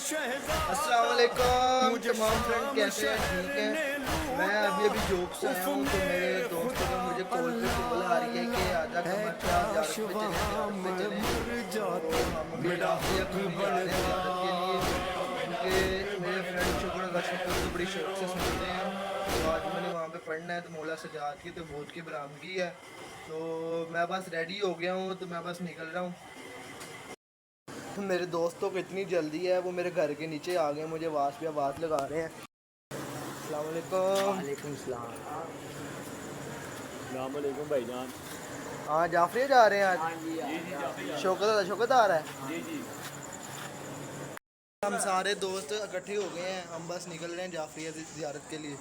السلام علیکم تمام فرینڈ، کیسے ہیں؟ ٹھیک ہیں؟ میں ابھی جوک سے آیا ہوں تو میرے دوستوں نے مجھے کال پہ کال آ رہی ہے کہ آجا کمر شاہ زیارت پہ چلیں تو ہم ابھی جعفریہ گھومنے جا رہے ہیں زیارت کے لیے، کیونکہ میرے فرینڈ شکر ادا شکر تو بڑی شوق سے سنتے ہیں، تو آج میں نے وہاں پہ پڑھنا ہے تو مولا سجاد کی تو بہت کی برآمدگی ہے، تو میں بس ریڈی ہو گیا ہوں، تو میں بس نکل رہا ہوں۔ میرے دوستوں کو اتنی جلدی ہے، وہ میرے گھر کے نیچے آ گئے، مجھے آواز پہ آواز لگا رہے ہیں۔ السلام علیکم۔ وعلیکم السلام۔ السلام علیکم بھائی جان۔ ہاں جعفریہ جا رہے ہیں آج؟ شوکت آ رہا ہے؟ جی جی۔ ہم سارے دوست اکٹھے ہو گئے ہیں، ہم بس نکل رہے ہیں جعفریہ زیارت کے لیے۔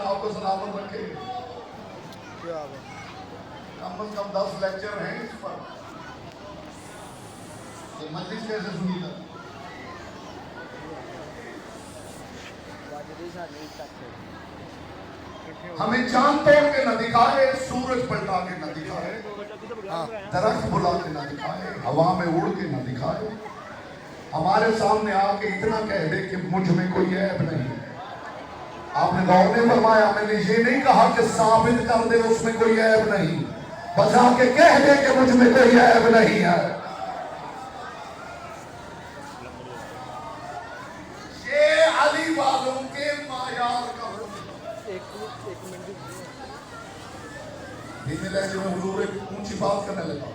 آپ کو سلامت رکھے۔ کیا ہے؟ کم از کم 10 لیکچر ہیں اس پر، یہ مجلس کیسے سنی تھا؟ ہمیں چاند توڑ کے نہ دکھائے، سورج پلٹا کے نہ دکھائے، درخت بلا کے نہ دکھائے، ہوا میں اڑ کے نہ دکھائے، ہمارے سامنے آ کے اتنا کہہ دے کہ مجھ میں کوئی عیب نہیں ہے۔ آپ نے غور نہیں فرمایا، میں نے یہ نہیں کہا کہ ثابت کر دے اس میں کوئی عیب نہیں، بجا کے کہہ دے کہ مجھ میں کوئی عیب نہیں ہے۔ یہ علی والوں کے معیار کا دھیمے لہجے میں حضور ایک اونچی بات کرنے لگا۔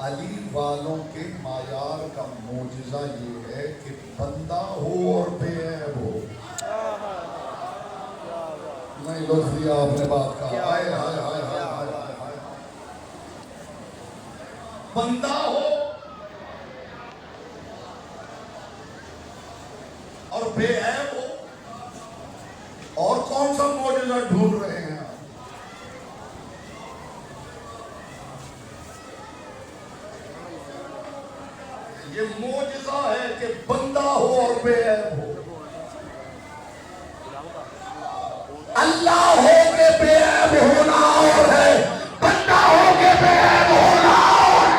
علی والوں کے معیار کا معجزہ یہ ہے کہ بندہ ہو اور بے عیب ہو۔ نہیں لطف دیا آپ نے بات کا، ہائے ہائے ہائے ہائے ہائے، بندہ ہو اور بے عیب ہو، اور کون سا معجزہ ڈھونڈ رہے ہیں؟ یہ معجزہ ہے کہ بندہ ہو اور بے عیب ہو۔ اللہ ہو کے بے عیب ہونا اور ہے، بندہ ہو کے بے عیب ہونا اور ہے۔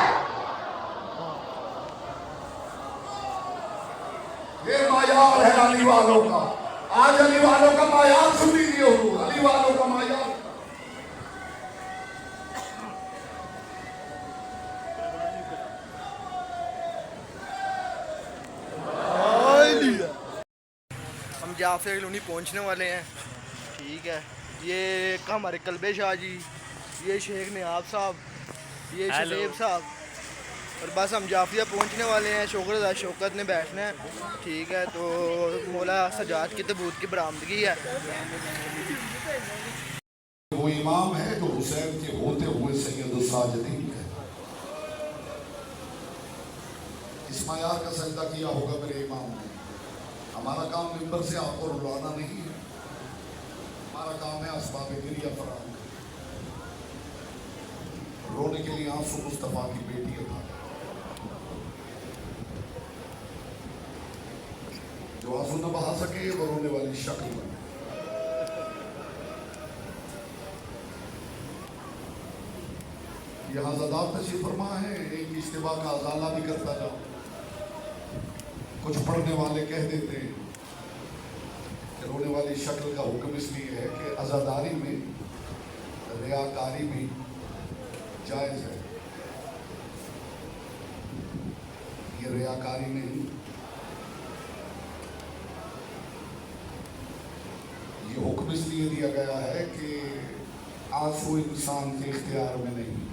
یہ معیار ہے علی والوں کا۔ آج علی والوں کا معیار سن لیجیے حضور، علی والوں کا معیار۔ ہم جعفریہ کالونی پہنچنے والے ہیں، ٹھیک ہے؟ یہ ہمارے کلبے شاہ جی، یہ شیخ نیاب صاحب، یہ شلیب صاحب، اور بس ہم جعفریہ پہنچنے والے ہیں۔ شکر ادا شوکت نے بیٹھنا ہے، ٹھیک ہے؟ تو مولا سجاد کی تبوت کی برآمدگی ہے۔ وہ امام ہے جو حسین کے ہوتے ہوئے سید الساجدین ہے۔ اس معیار کا سجدہ کیا ہوگا میرے امام نے۔ ہمارا کام ممبر سے آپ کو رلانا نہیں ہے، ہمارا کام ہے اسباب گریہ فراہم کرنا۔ رونے کے لیے آنسو مصطفیٰ کی بیٹی عطا، جو آنسو نہ بہا سکے وہ رونے والی شکل بنے۔ یہاں زادات تشریف فرما ہے، ایک اجتماع کا ازالہ بھی کرتا جاؤ۔ کچھ پڑھنے والے کہہ دیتے ہیں کہ رونے والی شکل کا حکم اس لیے ہے کہ عزاداری میں ریاکاری بھی جائز ہے۔ یہ ریاکاری نہیں، یہ حکم اس لیے دیا گیا ہے کہ آنسو انسان کے اختیار میں نہیں۔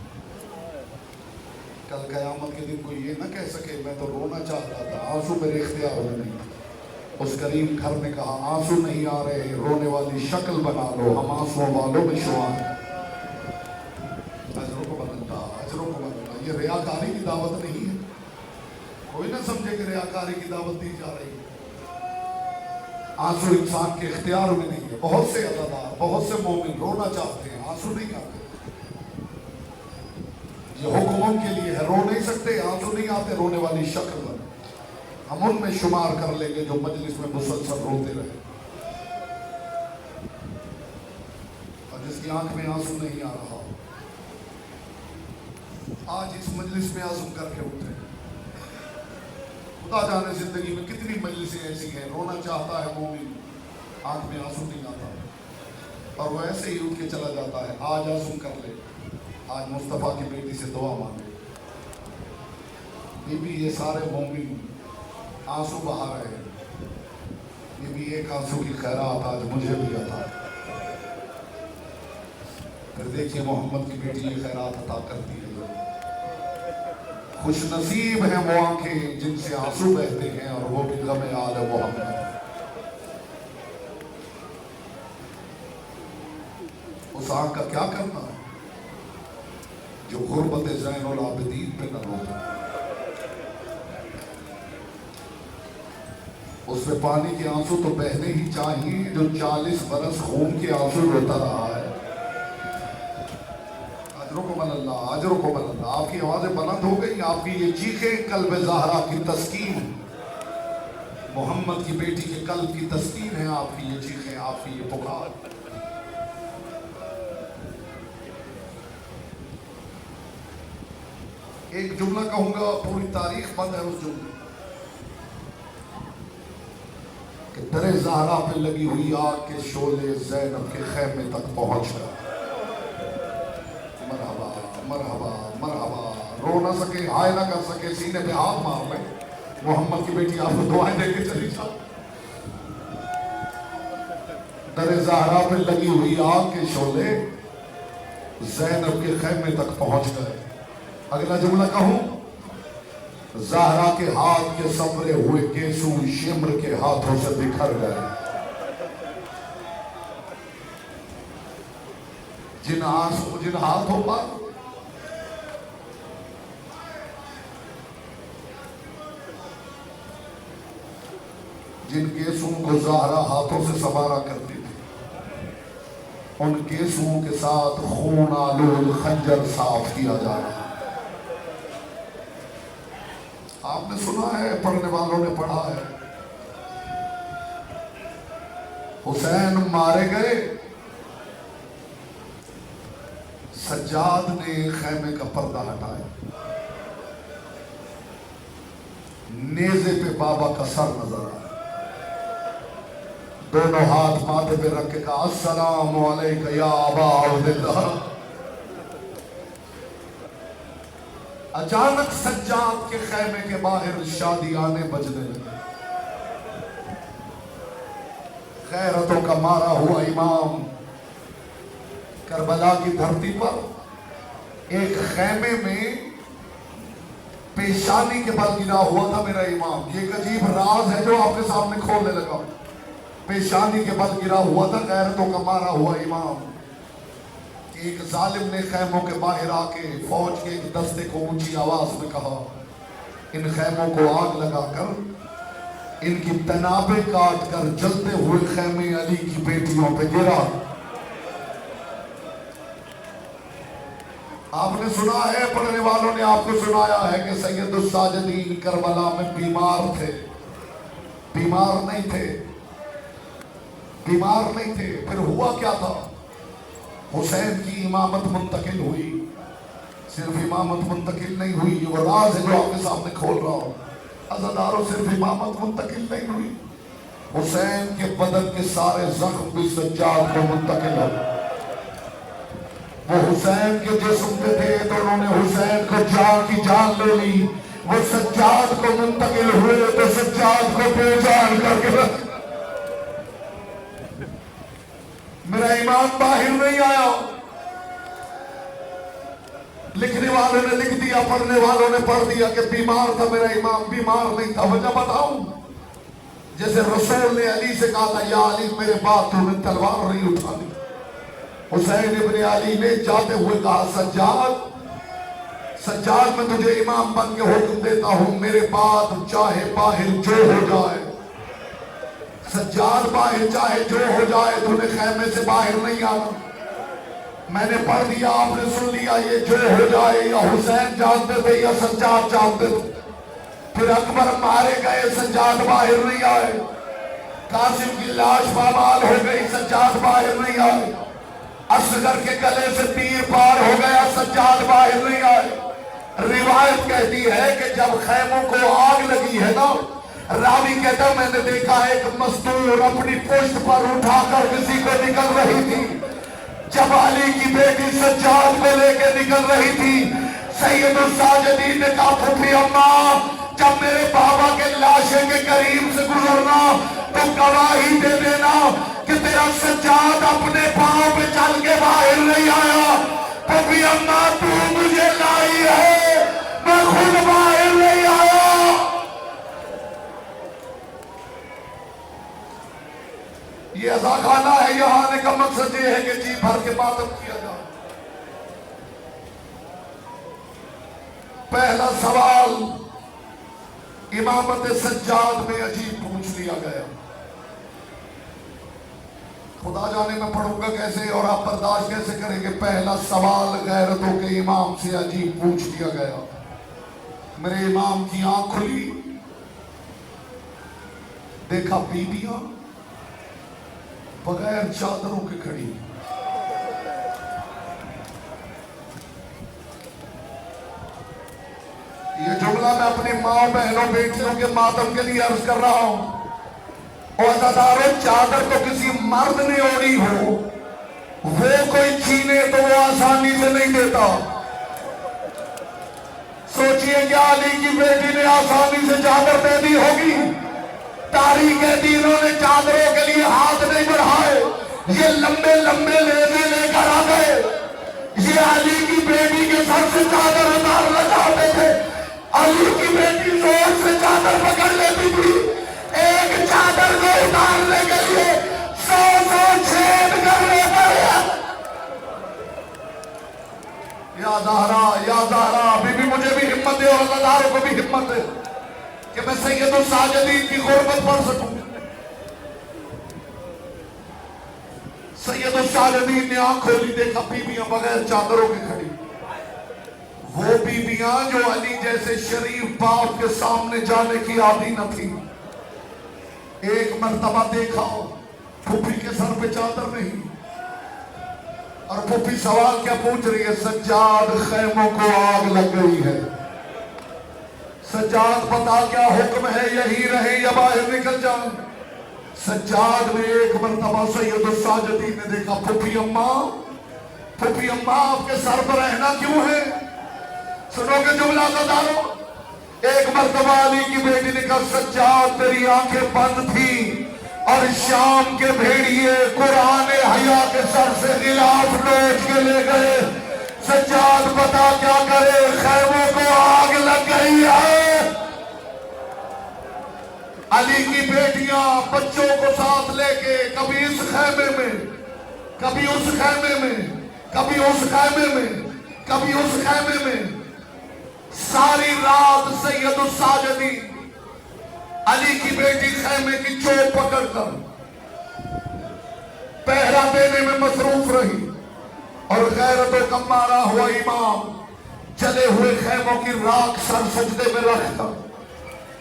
کل قیامت کے دن کوئی یہ نہ کہہ سکے میں تو رونا چاہتا تھا، آنسو میرے اختیار میں نہیں۔ اس کریم گھر نے کہا آنسو نہیں آ رہے، رونے والی شکل بنا لو، ہم آنسوؤں والوں میں شمار ہیں۔ اجروں کو بدلتا، اجروں کو بدلتا۔ یہ ریاکاری کی دعوت نہیں ہے، کوئی نہ سمجھے کہ ریاکاری کی دعوت دی جا رہی ہے۔ آنسو انسان کے اختیار میں نہیں ہے۔ بہت سے عزادار، بہت سے مومن رونا چاہتے ہیں، آنسو نہیں آتے۔ یہ حکم ان کے لیے ہے، رو نہیں سکتے، آنسو نہیں آتے، رونے والی شکل بنے۔ ہم ان میں شمار کر لیں گے جو مجلس میں مسلسل روتے رہے۔ جس کی آنکھ میں آنسو نہیں آ رہا، آج اس مجلس میں عزم کر کے اٹھے. خدا جانے زندگی میں کتنی مجلسیں ایسی ہیں، رونا چاہتا ہے مومن، آنکھ میں آنسو نہیں آتا، اور وہ ایسے ہی اٹھ کے چلا جاتا ہے. آج عزم کر لے، آج مصطفیٰ کی بیٹی سے دعا مانگے. بی بی یہ سارے مومن آنسو بہا رہے ہیں، بی بی ایک آنسو کی خیرات آج مجھے بھی عطا. پھر دیکھیے محمد کی بیٹی یہ خیرات عطا کرتی ہے. خوش نصیب ہیں وہ آنکھیں جن سے آنسو بہتے ہیں، اور وہ بھی غم آل محمد. اس آنکھ کا کیا کرنا جو غربت زین العابدین پہ نہ روتا. اس میں پانی کے آنسو تو بہنے ہی چاہیے جو 40 برس خون کے آنسو روتا رہا ہے. اجرکم اللہ، اجرکم اللہ. آپ کی آوازیں بلند ہو گئی، آپ کی یہ چیخیں قلب زہرا کی تسکین، محمد کی بیٹی کے قلب کی تسکین ہے. آپ کی یہ چیخیں، آپ کی یہ پکار. ایک جملہ کہوں گا، پوری تاریخ بند ہے اس جملے کہ در زہرا پہ لگی ہوئی آگ کے شعلے زینب کے خیمے تک پہنچ گئے. مرحبا مرحبا مرحبا. رو نہ سکے، ہائے نہ کر سکے، سینے پہ ہاتھ مار لے. محمد کی بیٹی آپ کو دعائیں دے کے چلی جا. در زہرا پہ لگی ہوئی آگ کے شعلے زینب کے خیمے تک پہنچ گئے. اگلا جملہ کہوں، زہرا کے ہاتھ کے سمرے ہوئے گیسو شمر کے ہاتھوں سے بکھر گئے. جن ہاتھوں پر جن گیسوں کو زہرا ہاتھوں سے سنوارا کرتی تھی، ان گیسوں کے ساتھ خون آلود خنجر صاف کیا جا رہا. آپ نے سنا ہے، پڑھنے والوں نے پڑھا ہے، حسین مارے گئے، سجاد نے خیمے کا پردہ ہٹایا، نیزے پہ بابا کا سر نظر آیا، دونوں ہاتھ ماتھے پہ رکھ کے کہا السلام علیکہ یا ابا عبداللہ. اچانک سجاد کے خیمے کے باہر شادیانے بجنے لگے. غیرتوں کا مارا ہوا امام کربلا کی دھرتی پر ایک خیمے میں پیشانی کے بل گرا ہوا تھا. میرا امام، یہ ایک عجیب راز ہے جو آپ کے سامنے کھولنے لگا. پیشانی کے بل گرا ہوا تھا غیرتوں کا مارا ہوا امام. ایک ظالم نے خیموں کے باہر آ کے فوج کے ایک دستے کو اونچی آواز میں کہا ان خیموں کو آگ لگا کر، ان کی تنابیں کاٹ کر جلتے ہوئے خیمے علی کی بیٹیوں پہ گرا. آپ نے سنا ہے، پڑھنے والوں نے آپ کو سنایا ہے کہ سید الساجدین کربلا میں بیمار تھے. بیمار نہیں تھے، بیمار نہیں تھے. پھر ہوا کیا تھا؟ حسین کی امامت منتقل ہوئی. صرف امامت منتقل نہیں ہوئی، یہ وہ راز ہے جو آپ کے سامنے کھول رہا ہوں. عزاداروں، صرف امامت منتقل نہیں ہوئی، حسین کے بدن کے سارے زخم بھی سجاد کو منتقل ہو. وہ حسین کے جسم پہ تھے تو انہوں نے حسین کو جان کی جان لے لی. وہ سجاد کو منتقل ہوئے تو سجاد کو بے جان کر کے رکھ. میرا امام باہر نہیں آیا. لکھنے والوں نے لکھ دیا، پڑھنے والوں نے پڑھ دیا کہ بیمار تھا. میرا امام بیمار نہیں تھا. وجہ بتاؤں؟ جیسے رسول نے علی سے کہا تھا یا علی میرے بعد تو نے تلوار نہیں اٹھا دی، حسین ابن علی نے جاتے ہوئے کہا سجاد میں تجھے امام بن کے حکم دیتا ہوں، میرے بعد چاہے باہر جو ہو جائے. سجاد باہر چاہے جو ہو جائے، تو نے خیمے سے باہر نہیں آنا. میں نے پڑھ دیا، آپ نے سن لیا. یہ جو ہو جائے یا حسین جانتے تھے یا سجاد جانتے تھے. پھر اکبر مارے گئے، سجاد باہر نہیں آئے. قاسم کی لاش پامال ہو گئی، سجاد باہر نہیں آئے. असगर के गले से तीर पार हो गया, सज्जाद बाहर नहीं आए। रिवायत कहती है कि जब खैमों को आग लगी है ना, रावी कहता मैंने देखा एक मजदूर अपनी पुश्त पर उठाकर किसी को निकल रही थी। जब अली की बेटी सज्जाद को लेकर निकल रही थी, सैयदुल साजिदीन ने कहा फूफी अम्मा, जब मेरे बाबा के लाशे के करीब से गुजरना तो गवाही दे देना कि तेरा सज्जाद अपने पांव पे चल के बाहर नहीं आया। फूफी अम्मा तू मुझे लाई है, मैं खुद बाहर नहीं आया। ये अज़ाखाना है, यहाँ आने का मकसद ये है कि जी भर के मातम किया जाए। पहला सवाल इमामत सज्जाद में अजीब पूछ लिया गया। खुदा जाने मैं पढ़ूंगा कैसे और आप बर्दाश्त कैसे करेंगे। पहला सवाल गैरतों के इमाम से अजीब पूछ लिया गया। मेरे इमाम की आंख खुली, देखा बीबियां बगैर चादरों के खड़ी। ये जुमला मैं अपनी माँ बहनों बेटियों के मातम के लिए अर्ज कर रहा हूं। और अज़ादारों, चादर तो किसी मर्द ने ओढ़ी हो, वो कोई छीने तो वो आसानी से नहीं देता। सोचिए क्या अली की बेटी ने आसानी से चादर दे दी होगी? तारीख कहती इन्होंने चादरों के लिए हाथ नहीं बढ़ाए, ये लंबे लंबे लेने लेकर आ गए। ये अली की बेटी के सर से चादर उतारना चाहते थे। अली की बेटी जोर से चादर पकड़ लेती थी। एक चादर को उतारने के लिए 100 छेद करने पड़े। या ज़हरा बीबी, मुझे भी हिम्मत है और अज़ादारों को भी हिम्मत है कि मैं सैयदुल साजिदीन की गुरबत पढ़ सकूं। सैयदुल साजिदीन ने आंख खोली, देखा बीबियां बगैर चादरों के खड़ी। वो बीबियां जो अली जैसे शरीफ बाप के सामने जाने की आदी न थी। एक मर्तबा देखा फूफी के सर पे चादर नहीं, और फूफी सवाल क्या पूछ रही है? सज्जाद खैमों को आग लग गई है, सज्जाद बता क्या हुक्म है, यही रहे या बाहर निकल जाए? सज्जाद ने एक मर्तबा सैयदुल साजिदीन ने देखा, फूफी अम्मा आपके सर पर रहना क्यों है? सुनोगे जुमला अज़ादारों? एक मर्तबा अली की बेटी ने कहा, सज्जाद तेरी आंखें बंद थी और शाम के भेड़िए कुरान हया के सर से गिलाफ नोच के ले गए। सज्जाद बता क्या करे, खैमों को आग लग गई है। अली की बेटियां बच्चों को साथ लेके कभी इस खैमे में, कभी उस खैमे में, कभी उस खैमे में, कभी उस खैमे में, सारी रात सैयदुल साजिदीन अली की बेटी खैमे की चोट पकड़कर पहरा देने में मसरूफ रही। और गैरतों का मारा हुआ इमाम जले हुए खैमों की राख सर सजदे में रखकर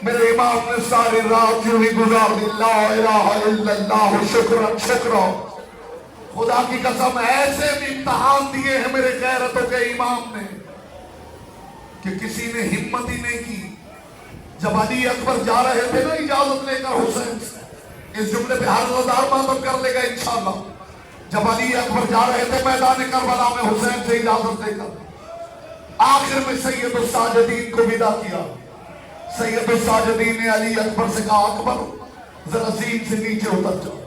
मेरे इमाम ने सारी रात यूं ही गुजार दी। ला इलाहा इल्लल्लाह शुक्रन शुक्रा। खुदा की कसम ऐसे भी इम्तिहान दिए हैं मेरे गैरतों के इमाम ने कि किसी ने हिम्मत ही नहीं की। जब अली अकबर जा रहे थे ना इजाजत लेकर हुसैन से, इस जुमले पे हर रोज़ार मातम कर लेगा इंशाअल्लाह। जब अली अकबर जा रहे थे मैदान करबला में हुसैन से इजाजत लेकर, आखिर में सैयदुल साजिदीन को विदा किया। सैयदुल साजिदीन ने अली अकबर से कहा, अकबर जरा ज़ीन से नीचे उतर जाओ।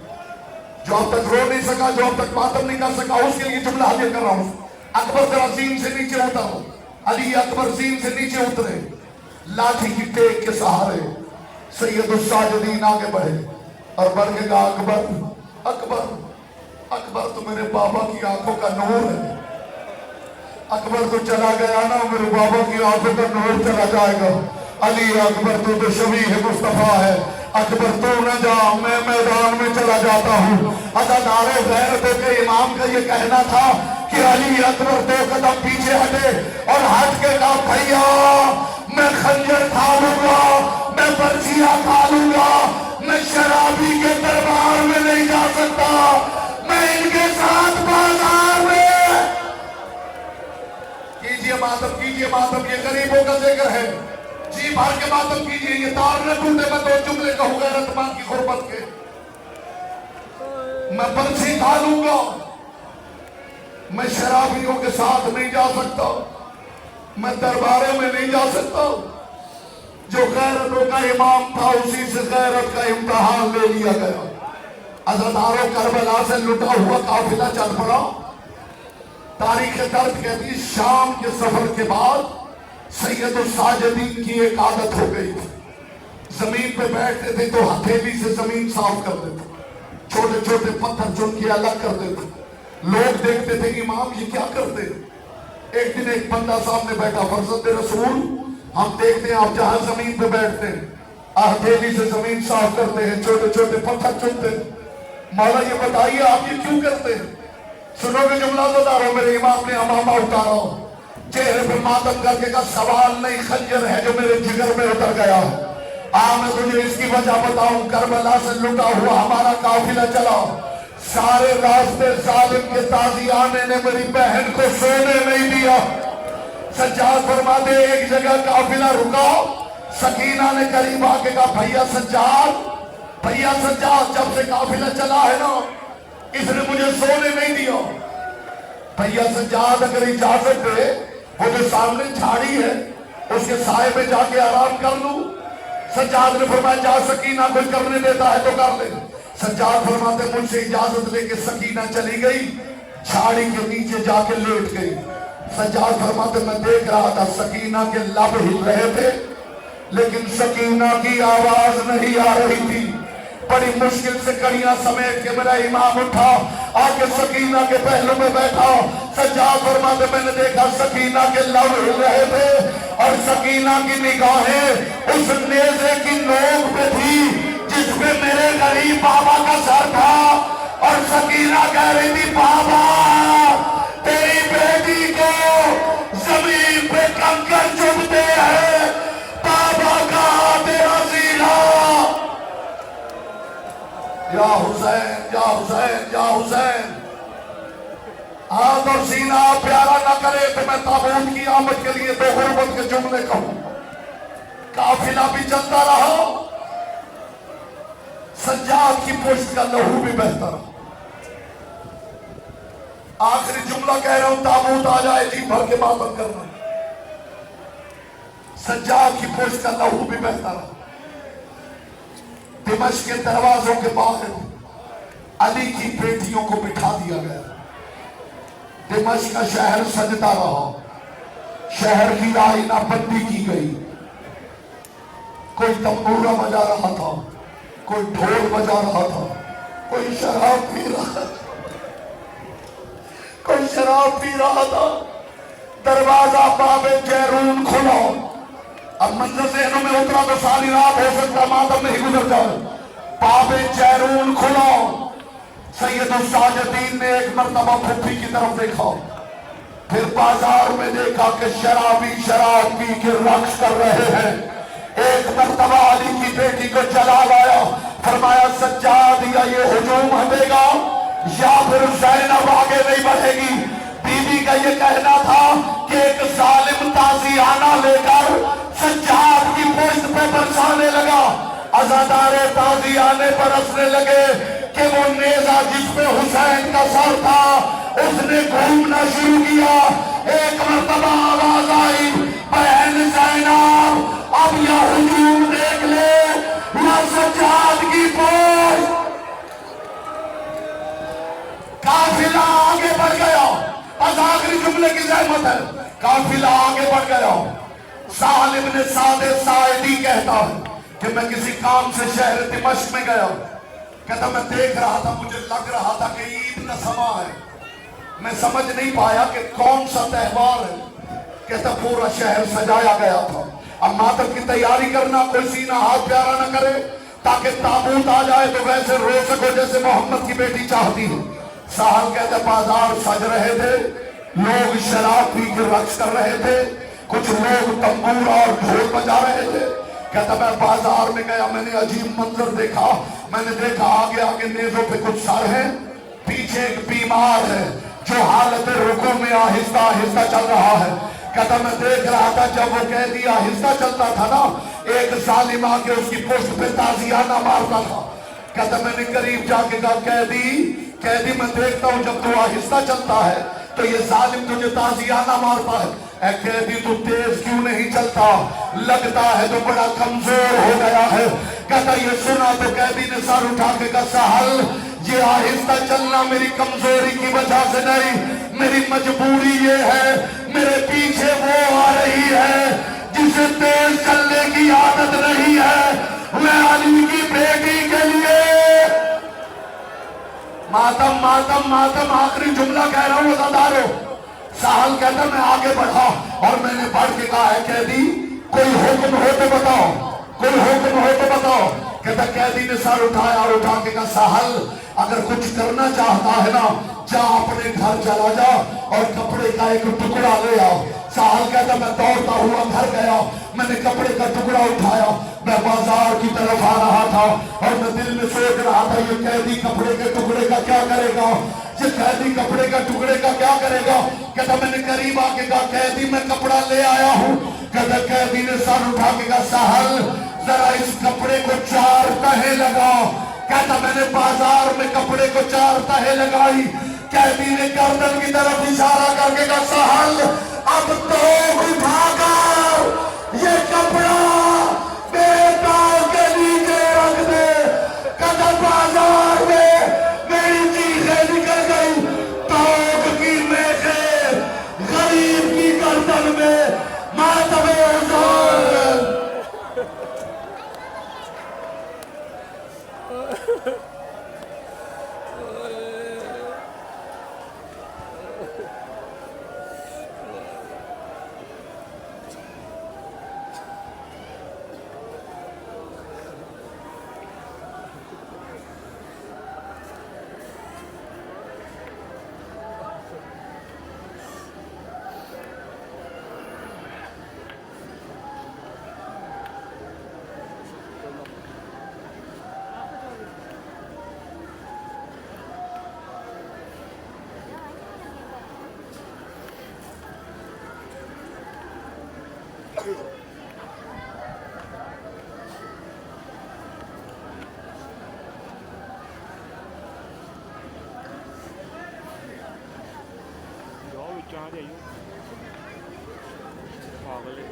जो अब तक रो नहीं सका, जो अब तक मातम नहीं कर सका, उसके लिए जुमला हाजिर कर रहा हूं। अकबर जरा ज़ीन से नीचे उतरो। अली अकबर ज़ीन से नीचे उतरे, लाठी की टेक के सहारे सैयदुल साजिदीन आगे बढ़े और बढ़ के कहा, अकबर अकबर अकबर तो मेरे बाबा की आंखों का नूर है। अकबर तो चला गया ना, मेरे बाबा की आंखों का नूर चला जाएगा। अली अकबर तो शबीह है, मुस्तफा है। अकबर तो न जा, मैं मैदान में चला जाता हूँ। अज़ादारों गैरतों के इमाम का ये कहना था कि अली अकबर 2 कदम पीछे हटे और हट के कहा, भैया मैं खंजर खा लूंगा, मैं बर्छियां खा लूंगा, मैं शराबी के दरबार में नहीं जा सकता, मैं इनके साथ बाजार मातम, ये गरीबों का जिक्र है। जी भर के मातम कीजिए, ये तार न टूटे। मैं 2 जुमले कहूंगा रतमान की गुर्बत के। मैं बंसी खा लूंगा, मैं शराबियों के साथ नहीं जा सकता, मैं दरबारों में नहीं जा सकता। जो गैरतों का इमाम था उसी से गैरत का इम्तिहान ले लिया गया। अज़ादारों करबला से लुटा हुआ काफिला चल पड़ा। तारीख दर्द कहती शाम के सफर के बाद सैयद साजिदीन की एक आदत हो गई थी। जमीन पे बैठते थे तो हथेली से जमीन साफ कर देते, छोटे छोटे पत्थर चुन के अलग कर देते। लोग देखते थे इमाम ये क्या करते। एक दिन एक बंदा सामने बैठा, फरजंद रसूल हम देखते हैं आप जहां जमीन पे बैठते हैं हथेली से जमीन साफ करते हैं, छोटे छोटे पत्थर चुनते हैं। मौला ये बताइए आप ये क्यों करते हैं? सुनोगे जुमला बता रहा हूं। मेरे इमाम ने अमामा उतारा, चेहरे पे मातम करके का सवाल नहीं, खंजर है जो मेरे जिगर में उतर गया। मैं तुझे इसकी वजह बताऊं। करबला से लुटा हुआ हमारा काफिला चला, सारे रास्ते जालिम के ताजियाने ने मेरी बहन को सोने नहीं दिया। सज्जाद फरमाते एक जगह काफिला रुका, सकीना ने करीब आके कहा भैया सज्जाद, भैया सज्जाद, जब से काफिला चला है ना इसने मुझे सोने नहीं दिया। भैया सज्जाद अगर इजाजत दे, वो जो सामने झाड़ी है उसके साए में जाके आराम कर लूं। सज्जाद ने फरमाया जा सकीना कोई करने देता है तो कर ले। सज्जाद फरमाते मुझसे इजाजत लेके सकीना चली गई, झाड़ी के नीचे जाके लेट गई। सज्जाद फरमाते मैं देख रहा था सकीना के लब हिल रहे थे लेकिन सकीना की आवाज नहीं आ रही थी। बड़ी मुश्किल से कड़ियां समेट के मेरा इमाम उठा, आके सकीना के पहलू में बैठा। सज्जाद फरमाते मैंने देखा सकीना के लब हिल रहे थे और सकीना की निगाहें उस नेज़े की नोक पे थी जिसपे मेरे गरीब बाबा का सर था। और सकीना कह रही थी बाबा तेरी बेटी को जमीन पे कंकर चुभते हैं, बाबा का तेरा सीना। या हुसैन या हुसैन या हुसैन। हाथ और सीना प्यारा न करे तो मैं ताबूत की आमद के लिए 2 गुर्बत के जुमले कहूं। काफिला भी चलता रहा, सज्जाद की पुश्त का लहू भी बहता रहा। आखिरी जुमला कह रहा हूं, ताबूत आ जाए जी भर के मातम करना। सज्जाद की पुश्त का लहू भी बहता रहा। दिमश्क के दरवाजों के बाहर अली की बेटियों को बिठा दिया गया। दिमश्क का शहर सजता रहा, शहर की आईना बंदी की गई। कोई तंबूरा बजा रहा था, कोई ढोल बजा रहा था, कोई शराब पी रहा, कोई शराब पी रहा था। दरवाजा बाबे जैरून खुला। अब मंजिल ज़हनों में उतरा तो सारी रात हो सकता मातम नहीं गुजर जाए। बाबे जैरून खुला। सैयद साजिदीन ने एक मर्तबा फुफी की तरफ देखा, फिर बाजार में देखा कि शराबी शराब पी के रक्स कर रहे हैं। एक मर्तबा अली की बेटी को जला लाया, फरमाया सज्जाद या ये हुजूम हटेगा या फिर ज़ैनब आगे नहीं बढ़ेगी। बीबी का ये कहना था कि एक जालिम ताजियाना लेकर सज्जाद की पुश्त पे बरसाने लगा। अज़ादारे ताजियाने बरसने लगे कि वो नेज़ा जिसपे हुसैन का सर था उसने घूमना शुरू किया। एक मर्तबा आवाज आई बहन ज़ैनब अब यह हुजूम देख ले, यह सज्जाद की पुश्त। काफिला आगे बढ़ गया। बस आखिरी जुमले की जहमत है, काफिला आगे बढ़ गया। सालिब ने सादे साइदी कहता है कि मैं किसी काम से शहर दिमश्क में गया। कहता मैं देख रहा था, मुझे लग रहा था कि ईद का समा है, मैं समझ नहीं पाया कि कौन सा त्योहार है। कहता पूरा शहर सजाया गया था। अब मातम की तैयारी करना, कोई सीना हाथ प्यारा न करे ताकि ताबूत आ जाए तो वैसे रो सको जैसे मोहम्मद की बेटी चाहती है। साहब कहते बाजार सज रहे थे, लोग शराब पी के रक्स कर रहे थे, कुछ लोग तंबूरा और ढोल बजा रहे थे। कहता मैं बाजार में गया, मैंने अजीब मंजर देखा। मैंने देखा आगे आगे नेज़ों पे कुछ सर है, पीछे एक बीमार है जो हालत रुकू में आहिस्ता आहिस्ता चल रहा है। कहता मैं देख रहा था जब वो कैदी आहिस्ता चलता था ना, एक जालिम आके उसकी पोस्ट पे ताजियाना मारता था। कहता मैंने करीब जाके कहा कैदी मैं देखता हूं जब तू आहिस्ता चलता है तो ये जालिम तुझे ताजियाना मारता है। ऐ कैदी तू तेज क्यों नहीं चलता, लगता है तो बड़ा कमजोर हो गया है। कहता ये सुना तो कैदी ने सर उठा के कहा साहल ये आहिस्ता चलना मेरी कमजोरी की वजह से नहीं, मेरी मजबूरी ये है, मेरे पीछे वो आ रही है जिसे तेज चलने की आदत नहीं है। मैं अली की बेटी के लिए मातम मातम मातम आखिरी जुमला कह रहा हूं वफादारों। साहल कहता मैं आगे बढ़ा और मैंने बढ़ के कहा है कैदी कोई हुक्म हो तो बताओ, कोई हुक्म हो तो बताओ। कहता कैदी ने सर उठाया और उठा के कहा साहल अगर कुछ करना चाहता है ना जा अपने घर चला जा और कपड़े का एक टुकड़ा ले आओ। साहल कहता मैं दौड़ता हुआ घर गया, मैंने कपड़े का टुकड़ा उठाया, मैं बाजार की तरफ आ रहा था और मैं दिल में सोच रहा था ये कैदी कपड़े के टुकड़े का क्या करेगा, ये कैदी कपड़े का टुकड़े का क्या करेगा। कहता मैंने करीब आके कहा कैदी मैं कपड़ा ले आया हूँ। कहता कैदी ने सर उठा के कहा साहल जरा इस कपड़े को 4 तहें लगाओ। कहता मैंने बाजार में कपड़े को 4 तहें लगाई। कैदी ने गर्दन की तरफ इशारा करके कहा साहल अब तो उठाकर ये कपड़ा मेरे पाँव के नीचे रख दे। कहता बाजार में मेरी चीजें निकल गई, तौक की मेखें गरीब की गर्दन में मातम हुजूर। कहाँ जाइयो पागल है।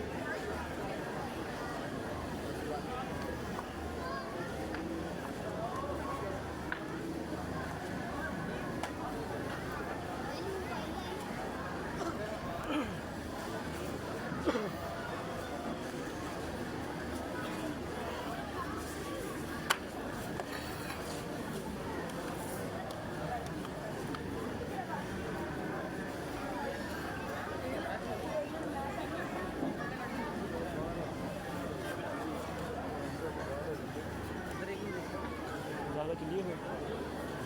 चलिए फिर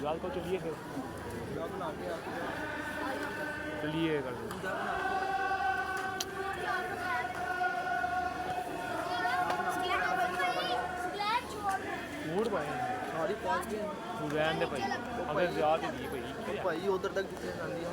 रात को चलिए फिर चलिए कर मूड पाए सारी पहुंच गए तू रहने दे भाई अगर ज़्यादा दी भाई भाई उधर तक जितने जानी है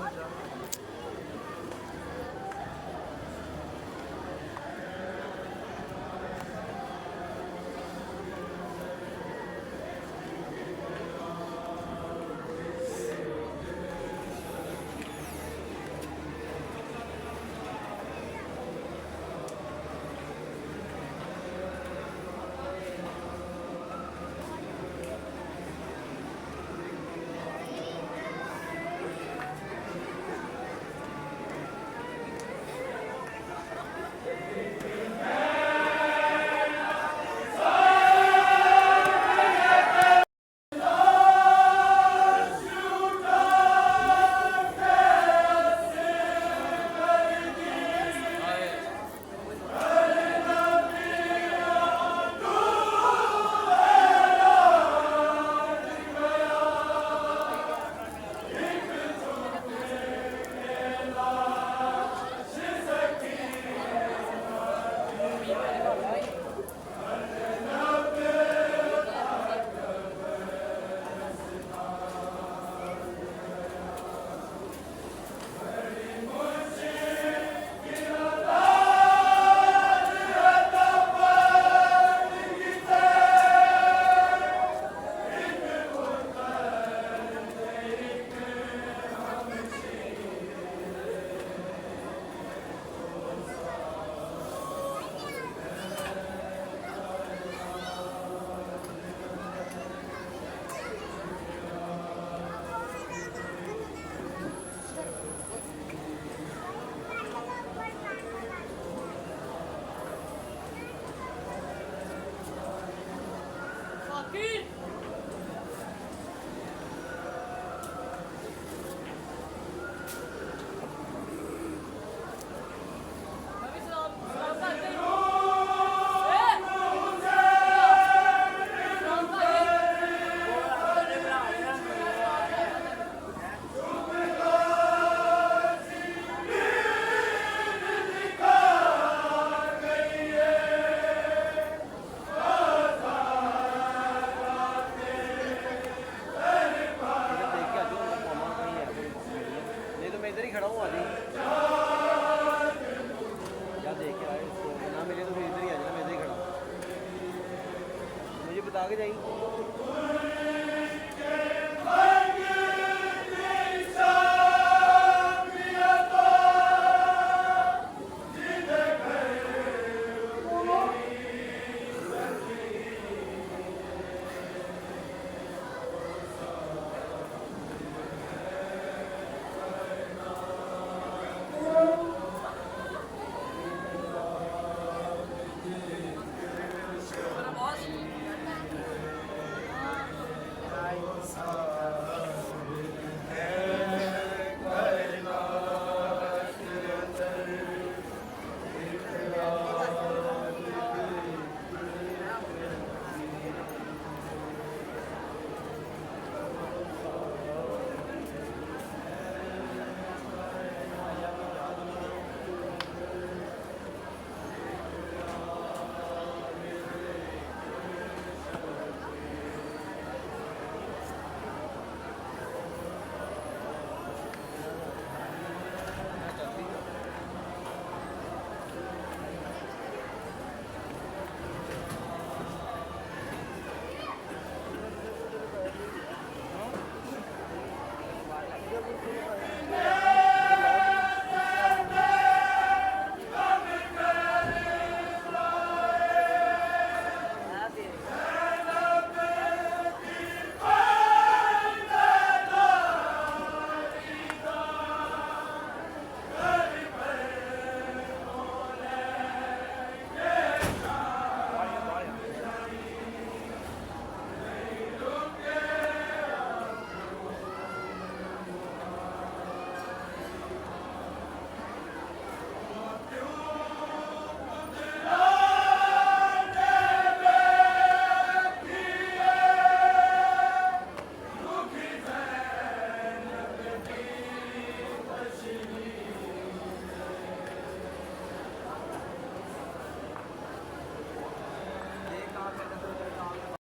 आगे जाइए